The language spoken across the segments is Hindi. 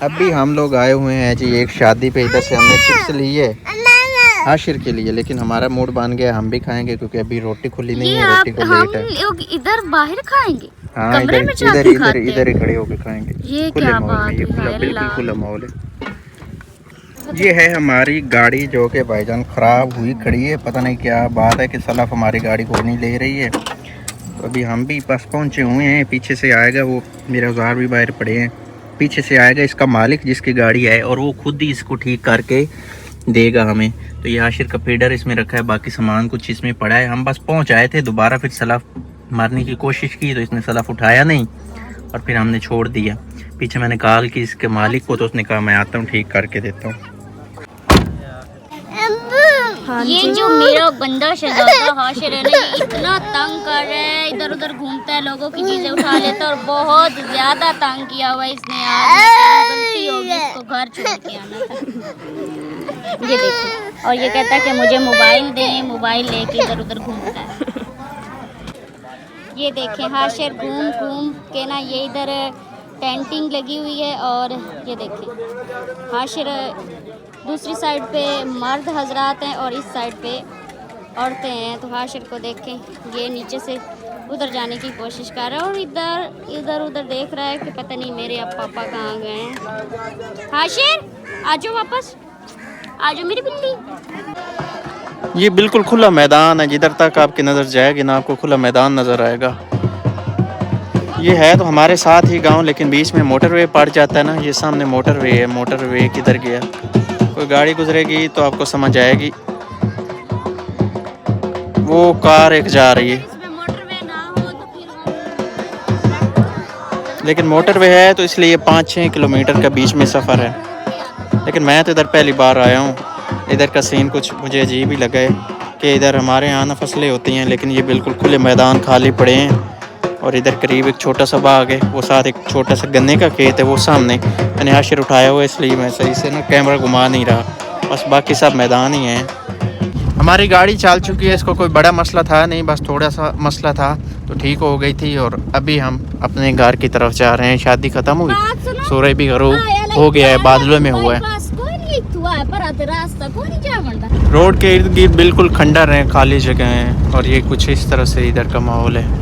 अभी हम लोग आए हुए हैं जी एक शादी पे। इधर से हमने चिप्स ली है हाशिर के लिए, लेकिन हमारा मूड बन गया हम भी खाएंगे क्योंकि अभी रोटी खुली नहीं है, रोटी को लेट है। हम लोग इधर बाहर खाएंगे, हाँ कमरे इधर में इधर जाके इधर खाते इधर ही हैं। खड़े होके खाएंगे ये खुले क्या माहौल में। बात ये है खुला, बिल्कुल अल्लाह। खुला माहौल है। ये है हमारी गाड़ी जो कि भाईजान ख़राब हुई खड़ी है। पता नहीं क्या बात है कि सलाफ हमारी गाड़ी को नहीं ले रही है। तो अभी हम भी बस पहुंचे हुए हैं। पीछे से आएगा वो, मेरे औजार भी बाहर पड़े हैं। पीछे से आएगा इसका मालिक जिसकी गाड़ी है और वो खुद ही इसको ठीक करके देगा हमें। तो ये आशिर का फीडर इसमें रखा है, बाकी सामान कुछ इसमें पड़ा है। हम बस पहुंच आए थे, दोबारा फिर सलाफ मारने की कोशिश की तो इसने सलाफ उठाया नहीं और फिर हमने छोड़ दिया। पीछे मैंने कॉल की इसके मालिक को तो उसने कहा मैं आता हूँ ठीक करके देता हूँ। ये जो मेरा गंदा शहजादा हाशिर है ना, ये इतना तंग कर रहा है, इधर उधर घूमता है, लोगों की चीजें उठा लेता है और बहुत ज्यादा तंग किया हुआ है इसने। आज गलती होगी, इसको घर छोड़ के आना था। ये देखो, और ये कहता है कि मुझे मोबाइल दें, मोबाइल लेके इधर उधर घूमता है। ये देखें हाशिर घूम घूम के ना, ये इधर टेंटिंग लगी हुई है और ये देखें हाशिर दूसरी साइड पे मर्द हजरात हैं और इस साइड पे औरतें हैं। तो हाशिर को देखें, ये नीचे से उधर जाने की कोशिश कर रहा है और इधर इधर उधर देख रहा है कि पता नहीं मेरे अब पापा कहाँ गए हैं। हाशिर आ जाओ वापस, आ जाओ मेरी बिल्ली। ये बिल्कुल खुला मैदान है, जिधर तक आपकी नज़र जाएगी ना आपको खुला मैदान नज़र आएगा। ये है तो हमारे साथ ही गांव, लेकिन बीच में मोटरवे पड़ जाता है ना। ये सामने मोटरवे है, मोटरवे किधर गया, कोई गाड़ी गुजरेगी तो आपको समझ आएगी। वो कार एक जा रही है, लेकिन मोटरवे है तो इसलिए 5-6 किलोमीटर का बीच में सफ़र है। लेकिन मैं तो इधर पहली बार आया हूँ। इधर का सीन कुछ मुझे अजीब ही लगा है कि इधर हमारे यहाँ ना फसलें होती हैं, लेकिन ये बिल्कुल खुले मैदान खाली पड़े हैं। और इधर करीब एक छोटा सा बाग है, वो साथ एक छोटा सा गन्ने का खेत है वो सामने। मैंने हाशिर उठाया हुआ इसलिए मैं सही से ना कैमरा घुमा नहीं रहा, बस बाकी सब मैदान ही हैं। हमारी गाड़ी चल चुकी है, इसको कोई बड़ा मसला था नहीं, बस थोड़ा सा मसला था तो ठीक हो गई थी। और अभी हम अपने घर की तरफ जा रहे हैं। शादी ख़त्म हुई, सूरज भी गरूब हो गया है, बादलों में हुआ है। रोड के इर्द गिर्द बिल्कुल खंडर हैं, खाली जगह हैं और ये कुछ इस तरह से इधर का माहौल है।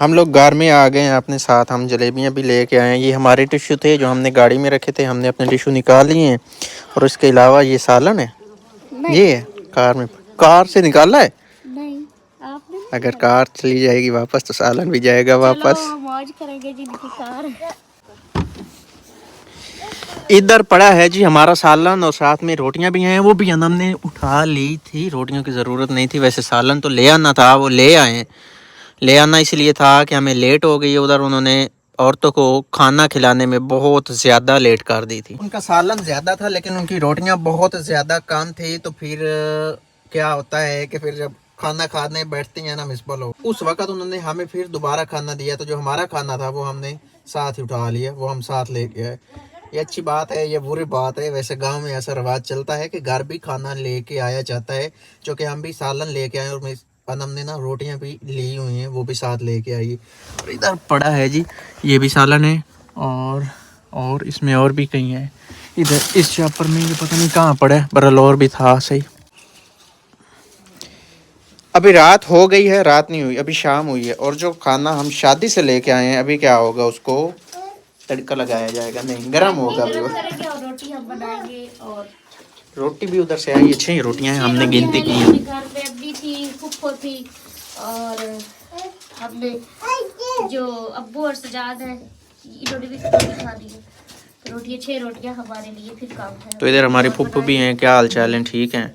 हम लोग घर में आ गए हैं अपने साथ, हम जलेबियाँ भी लेके आए हैं। ये हमारे टिश्यू थे जो हमने गाड़ी में रखे थे, हमने अपने टिश्यू निकाल लिए हैं। और उसके अलावा ये सालन है, ये है कार में, कार से निकाला है नहीं, आपने अगर कार चली जाएगी वापस तो सालन भी जाएगा वापस। मौज करेंगे जिनकी कार। इधर पड़ा है जी हमारा सालन और साथ में रोटियां भी हैं, वो भी हमने उठा ली थी। रोटियों की ज़रूरत नहीं थी, वैसे सालन तो ले आना था, वो ले आए। ले आना इसलिए था कि हमें लेट हो गई है। उधर उन्होंने औरतों को खाना खिलाने में बहुत ज़्यादा लेट कर दी थी। उनका सालन ज़्यादा था लेकिन उनकी रोटियां बहुत ज़्यादा कम थी। तो फिर क्या होता है कि फिर जब खाना खाने बैठते हैं ना मिसबा लोग, उस वक्त उन्होंने हमें फिर दोबारा खाना दिया। तो जो हमारा खाना था वो हमने साथ ही उठा लिया, वो हम साथ लेके आए। ये अच्छी बात है, ये बुरी बात है। वैसे गांव में ऐसा रिवाज चलता है कि घर भी खाना लेके आया जाता है, जो कि हम भी सालन लेके आए और हमने ना रोटियां भी ली हुई हैं, वो भी साथ लेके आई। और इधर पड़ा है जी, ये भी सालन है और इसमें और भी कहीं है। इधर इस चापर में ये पता नहीं कहाँ पड़ा है, बरल और भी था सही। अभी रात हो गई है, रात नहीं हुई, अभी शाम हुई है। और जो खाना हम शादी से लेके आए हैं अभी क्या होगा, उसको तड़का लगाया जाएगा, नहीं गर्म होगा अभी वो। रोटी हम बनाएंगे और रोटी भी उधर से आई है, 6 रोटियां हैं हमने गिनती की हैं। घर पे अब्बी थी, फुफ्फो थी और हमने जो अब्बू और सजाद है इन्होंने भी खा दी है। तो रोटियां 6 रोटियां हमारे लिए फिर काम है। तो इधर हमारे फुफ्फो भी हैं, क्या हाल चाल है, ठीक हैं।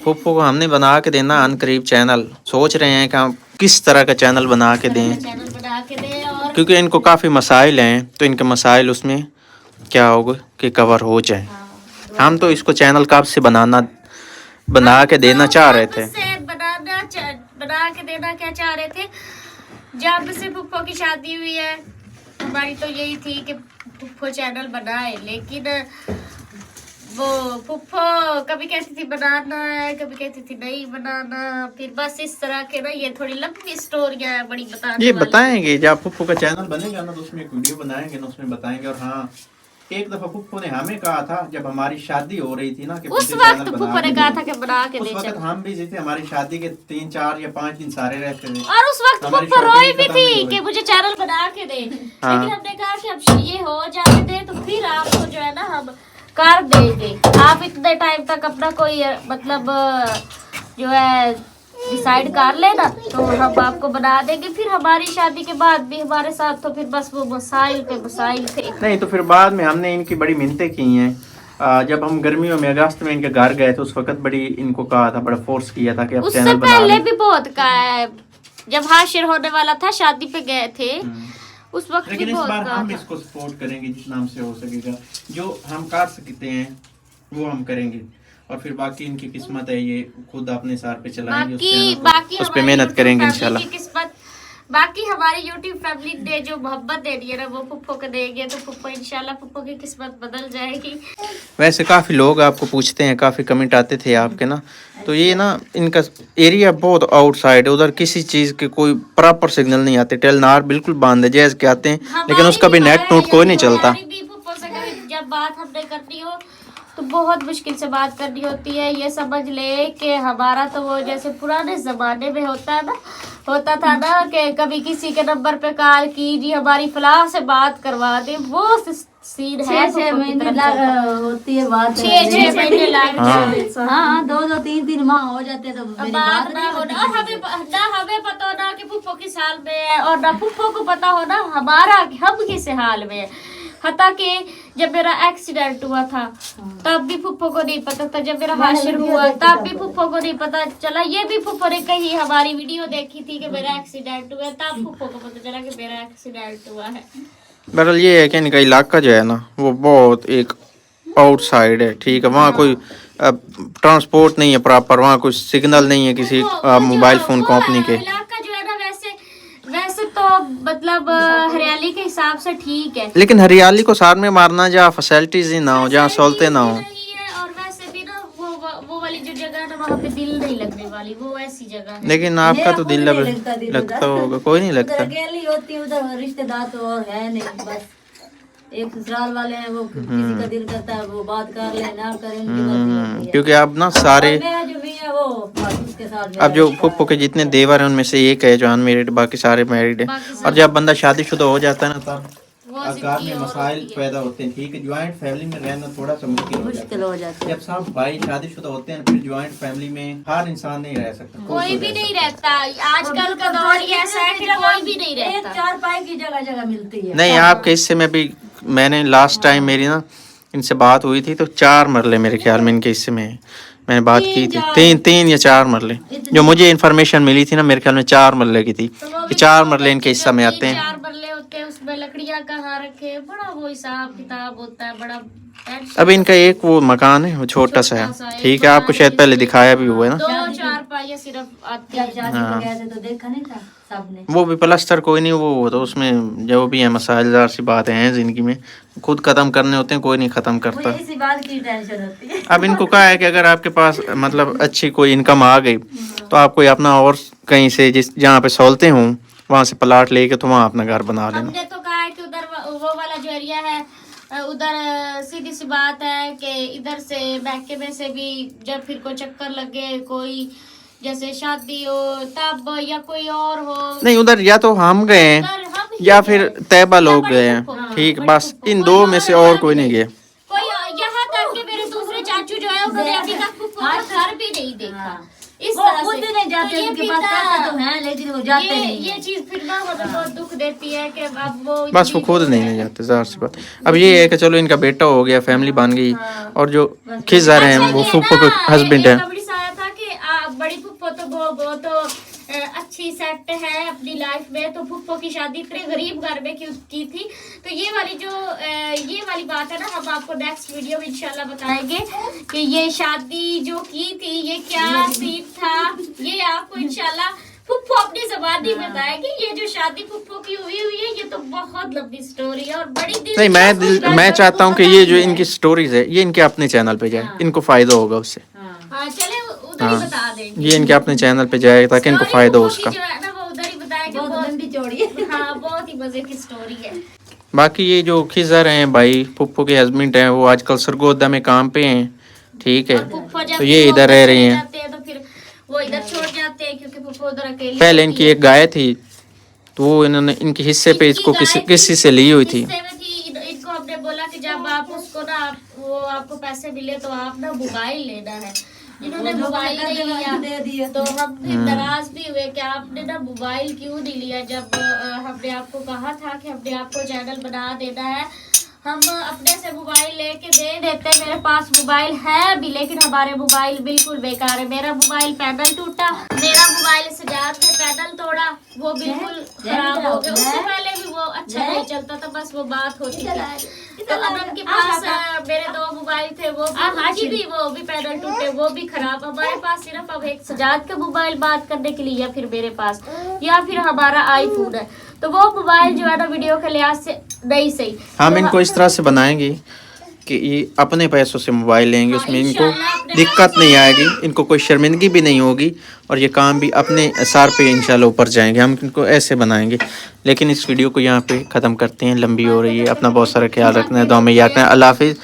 फुफ्फो को हमने बना के देना अनकरीब चैनल, सोच रहे हैं कि हम किस तरह का चैनल बना के दें, और क्योंकि इनको काफ़ी मसाइल हैं। तो इनके मसाइल उसमें क्या होगा कि कवर हो जाए। हम तो इसको चैनल कब से बना के देना चाह रहे थे, बना के देना क्या चाह रहे थे, जब से फुफ्फो की शादी हुई है हमारी तो यही थी कि फुफ्फो चैनल बनाए। लेकिन वो फुफ्फो कभी कहती थी बनाना है, कभी कहती थी नहीं बनाना। फिर बस इस तरह के ना, ये थोड़ी लंबी स्टोरियां है बड़ी बताने ये वाली। बताएंगे जब फुफ्फो का चैनल बनेगा ना तो उसमें एक वीडियो बनाएंगे ना, उसमें बताएंगे। और हाँ, एक दफा फुप्पो ने हमें कहा था जब हमारी शादी हो रही थी ना कि उस मुझे वक्त चैनल बना फूफो ने के कहा दो। था कि बना के उस दे वक्त चल। हम भी थे हमारी शादी के 3 4 या 5 दिन सारे रहते थे और उस वक्त हमारी फूफो शॉपिंग रोई भी खत्म नहीं थी हुई। कि मुझे चैनल बना के दे, हाँ। लेकिन हमने कहा कि अब ये हो जाने दे तो फिर आपको जो है ना हम कर देंगे। आप इतने टाइम तक अपना कोई मतलब जो है डिसाइड कर लेना तो हम आपको बना देंगे। फिर हमारी शादी के बाद भी हमारे साथ तो फिर बस वो मसाइल पे मसाइल थे। नहीं तो फिर बाद में हमने इनकी बड़ी मिन्नतें की हैं। जब हम गर्मियों में अगस्त में इनके घर गए तो उस वक्त बड़ी इनको कहा था, बड़ा फोर्स किया था कि अब उससे चैनल बना पहले लें। भी बहुत कहा है, जब हाशिर होने वाला था शादी पे गए थे उस वक्त भी लेकिन इस बहुत बार कहा हम था। इसको सपोर्ट करेंगे जितना हमसे हो सकेगा, जो हम कर सकते हैं वो हम करेंगे और फिर बाकी इनकी किस्मत है, ये खुद अपने सार पे चलाएंगे उस चैनल को, बाकी उस पे हमारी मेहनत YouTube करेंगे फैमिली इंशाल्लाह। की किस्मत, बाकी हमारी यूट्यूब फैमिली ने जो मोहब्बत दे दी है ना वो पुप्पो को देंगे तो पुप्पो इंशाल्लाह पुप्पो की किस्मत बदल जाएगी। वैसे काफ़ी लोग आपको पूछते हैं, काफ़ी कमेंट आते थे आपके ना, तो ये ना इनका एरिया बहुत आउटसाइड है, उधर किसी चीज़ के कोई प्रॉपर सिग्नल नहीं आते। टेलनार बिल्कुल बंद है, जैसे के आते हैं लेकिन उसका भी नेट नोट कोई नहीं चलता। हमारी भी पुप्पो से कभी जब बात हमने करनी हो तो बहुत मुश्किल से बात करनी होती है। ये समझ ले कि हमारा तो वो जैसे पुराने जमाने में होता था ना कि कभी किसी के नंबर पे कॉल की जी हमारी फलाह से बात करवा दे, वो सीन है। 6 महीने होती है बात, 6 महीने लग जाते। हाँ 2-3 माह हो जाते तो मेरी बात ना हो ना हमें पता हो ना कि पुप्पो किस हाल में है और ना पुप्पो को पता हो ना हमारा हम किस हाल में है। हता कि जब मेरा एक्सीडेंट हुआ था तब भी पुप्पो को नहीं पता था, जब मेरा हाशिर हुआ तब भी पुप्पो को नहीं पता चला। ये भी पुप्पो ने कहीं हमारी वीडियो देखी थी कि मेरा एक्सीडेंट हुआ, तब पुप्पो को पता चला कि मेरा एक्सीडेंट हुआ है। बहरहाल ये है कि इनका इलाका जो है ना वो बहुत एक आउटसाइड है, ठीक है, वहाँ कोई ट्रांसपोर्ट नहीं है प्रॉपर, वहाँ कोई सिग्नल नहीं है किसी मोबाइल फ़ोन कंपनी के। इलाका जो है ना वैसे तो मतलब हरियाली के हिसाब से ठीक है, लेकिन हरियाली को सार में मारना जहाँ फैसिलिटीज ही ना हो, जहाँ सहूलतें ना हो। नहीं है। और वैसे भी ना वो वाली जो जगह है ना वहाँ पे दिल नहीं लगने वाली, वो ऐसी जगह है। लेकिन आपका तो दिल लगता होगा, कोई नहीं लगता। अकेली होती है उधर, रिश्तेदार तो और है नहीं, बस एक ससुराल वाले हैं, वो किसी का दिल करता है वो बात कर ले ना करे उनकी मर्जी होती है। क्योंकि अब ना सारे और मेरा जो भी है वो बस उसके साथ अब जो फुप्पो के जितने देवर हैं उनमें से एक है जो अनमेरिड, बाकी सारे मैरिड है। और जब बंदा शादीशुदा हो जाता है ना तब घर में मसाइल पैदा होते हैं, ठीक है। ज्वाइंट फैमिली में रहना थोड़ा सा मुश्किल हो जाता है। जब सब भाई शादीशुदा होते हैं फिर ज्वाइंट फैमिली में हर इंसान नहीं रह सकता, कोई भी नहीं रहता। आजकल का दौर ही ऐसा है कि कोई भी नहीं एक रहता। 4 पाई की जगह मिलती है। नहीं आपके हिस्से में भी मैंने लास्ट टाइम मेरी ना इनसे बात हुई थी तो 4 मरले मेरे ख्याल में इनके हिस्से में मैंने बात की थी, 3 या 4 मरले जो मुझे इन्फॉर्मेशन मिली थी ना, मेरे ख्याल में 4 मरले की थी कि 4 मरले इनके हिस्सा में आते हैं। 4 मरले होते हैं, उसमें लकड़ियां कहाँ रखे, बड़ा वो हिसाब किताब होता है, बड़ा अब इनका एक वो मकान है वो छोटा सा है, ठीक है, आपको शायद पहले दिखाया भी हुआ है ना। 2-4 पाइयाँ सिर्फ आती जब है। शादी पे गए थे तो देखा नहीं था सबने। वो भी प्लास्टर कोई नहीं, वो तो उसमें जो भी है मसाइलदार सी बातें हैं जिंदगी में खुद खत्म करने होते हैं, कोई नहीं खत्म करता। मुझे इसी बात की टेंशन होती है। अब इनको कहा है कि अगर आपके पास मतलब अच्छी कोई इनकम आ गई तो आप कोई अपना और कहीं से जिस जहाँ पे सहूलतें हों वहाँ से प्लाट लेके तो वहाँ अपना घर बना लेना। हमने तो कहा है कि उधर वो वाला जो एरिया है उधर सीधी सी बात है कि इधर से महकमे से भी जब फिर को चक्कर लगे, कोई जैसे शादी हो तब या कोई और हो, नहीं उधर या तो हम गए हैं उधर हम ही या गए। फिर तैयबा लोग बड़ी गए हैं, फुप्पो, ठीक, बड़ी बस फुप्पो। इन कोई 2 और में से हमारे और कोई नहीं गए। कोई यहाँ तक के मेरे दूसरे चाचू जो है उन्होंने अभी तक फुप्पो का घर भी नहीं देखा। इस वो तरह खुद से भी नहीं जाते, तो ये उनके भी पास ना- पैसा तो है लेकिन वो जाते नहीं ये हैं। चीज फिर ना हमें बहुत दुख देती है कि अब वो बस वो खुद नहीं जाते, ज़ाहिर सी बात। अब ये है कि चलो इनका बेटा हो गया, फैमिली बन गई, और जो खिज़र हैं वो फुप्पो के हस्बैंड हैं। बड़ी साया था कि बड़ी फुप्पो तो वो तो अच्छी सेट है अपनी लाइफ में, तो फुप्पो की शादी इतने गरीब घर में की थी। तो ये वाली बात है ना, हम आपको नेक्स्ट वीडियो में इंशाल्लाह बताएंगे कि ये शादी जो की थी ये क्या सीन था, ये आपको इंशाल्लाह फुप्पो अपनी जबान ही बताएगी। ये जो शादी फुप्पो की हुई है ये तो बहुत लंबी स्टोरी है और बड़ी दिल नहीं मैं चाहता हूँ कि ये जो इनकी स्टोरीज है ये इनके अपने चैनल पे जाए, इनको फायदा होगा उससे। हाँ चले उधर ही बता देंगे, ये इनके अपने चैनल पे जाए ताकि इनको फायदा हो उसका। जो है ना वो उधर ही बताएंगे। बहुत लंबी चौड़ी है। हाँ बहुत ही मजे की स्टोरी है। बाकी ये जो खिजर हैं भाई, पुप्पो के हस्बैंड हैं, वो आजकल सरगोदा में काम पे हैं, ठीक है। पुप्पो जब तो ये वो इधर रह रही चले हैं। जाते हैं तो फिर वो इधर छोड़ जाते हैं क्योंकि पुप्पो उधर अकेली पहले होती इनकी है। एक गाय थी, तो वो इन्होंने इनके हिस्से पे इसको किसी से ली हुई थी। हिस्से में थी, इनको हमने बोला कि जब आप उसको ना वो आपको पैसे मिले तो आप ना मोबाइल लेना है। इन्होंने मोबाइल नहीं लिया तो हम फिर नाराज भी हुए कि आपने ना मोबाइल क्यों नहीं लिया, जब हमने आपको कहा था कि हमने आपको चैनल बना देना है। हम अपने से मोबाइल लेके दे देते, मेरे पास मोबाइल है भी लेकिन हमारे मोबाइल बिल्कुल बेकार है। मेरा मोबाइल पैनल टूटा, मेरा मोबाइल सजाद ने पैनल तोड़ा, वो बिल्कुल खराब हो गया। उससे पहले भी वो अच्छा नहीं चलता था, बस वो बात होती थी। तो अब उनके पास मेरे 2 मोबाइल थे, वो भी पैनल टूटे, वो भी खराब। हमारे पास सिर्फ अब एक सजाद का मोबाइल बात करने के लिए, या फिर मेरे पास, या फिर हमारा आईफोन है। तो वो मोबाइल जो है ना वीडियो के लिहाज से नहीं सही। हम इनको इस तरह से बनाएंगे कि ये अपने पैसों से मोबाइल लेंगे, उसमें इनको दिक्कत नहीं आएगी, इनको कोई शर्मिंदगी भी नहीं होगी, और ये काम भी अपने सर पे इंशाल्लाह ऊपर जाएंगे। हम इनको ऐसे बनाएंगे। लेकिन इस वीडियो को यहाँ पे ख़त्म करते हैं, लंबी हो रही है। अपना बहुत सारा ख्याल रखना है, दुआ में याद रखना है। अल्लाह हाफिज़।